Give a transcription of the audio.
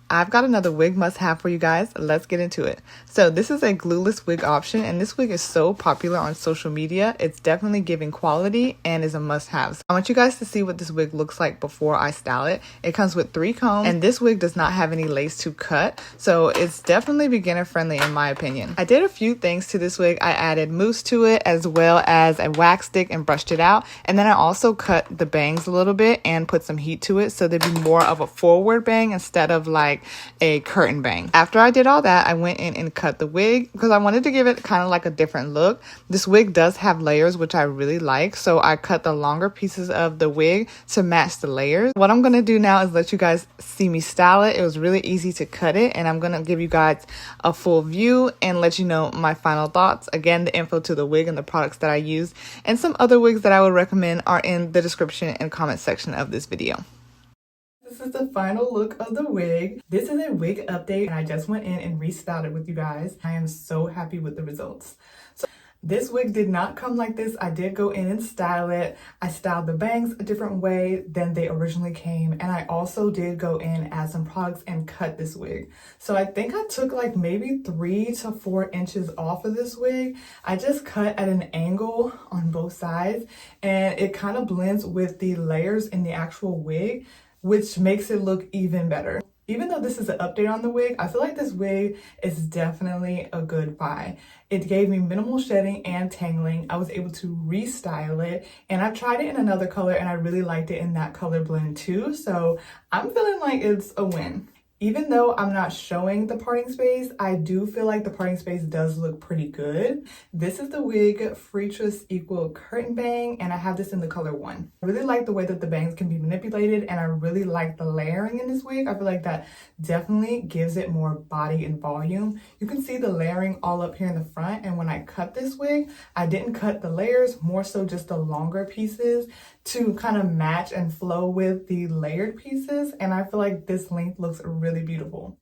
I've got another wig must-have for you guys. Let's get into it. So this is a glueless wig option, and this wig is so popular on social media. It's definitely giving quality and is a must-have. So I want you guys to see what this wig looks like before I style it. It comes with 3 combs, and this wig does not have any lace to cut, so it's definitely beginner friendly in my opinion. I did a few things to this wig. I added mousse to it as well as a wax stick and brushed it out, and then I also cut the bangs a little bit and put some heat to it so there'd be more of a forward bang instead of like a curtain bang. After I did all that, I went in and cut the wig because I wanted to give it kind of like a different look. This wig does have layers, which I really like, so I cut the longer pieces of the wig to match the layers. What I'm gonna do now is let you guys see me style it. It was really easy to cut it, and I'm gonna give you guys a full view and let you know my final thoughts. Again, the info to the wig and the products that I used and some other wigs that I would recommend are in the description and comment section of this video. This is the final look of the wig. This is a wig update, and I just went in and restyled it with you guys. I am so happy with the results. So this wig did not come like this. I did go in and style it. I styled the bangs a different way than they originally came, and I also did go in, add some products, and cut this wig. So I think I took like maybe 3 to 4 inches off of this wig. I just cut at an angle on both sides, and it kind of blends with the layers in the actual wig, which makes it look even better. Even though this is an update on the wig, I feel like this wig is definitely a good buy. It gave me minimal shedding and tangling. I was able to restyle it, and I've tried it in another color and I really liked it in that color blend too. So I'm feeling like it's a win. Even though I'm not showing the parting space, I do feel like the parting space does look pretty good. This is the wig Freetress Equal Curtain Bang, and I have this in the color 1. I really like the way that the bangs can be manipulated, and I really like the layering in this wig. I feel like that definitely gives it more body and volume. You can see the layering all up here in the front, and when I cut this wig, I didn't cut the layers, more so just the longer pieces to kind of match and flow with the layered pieces, and I feel like this length looks really beautiful.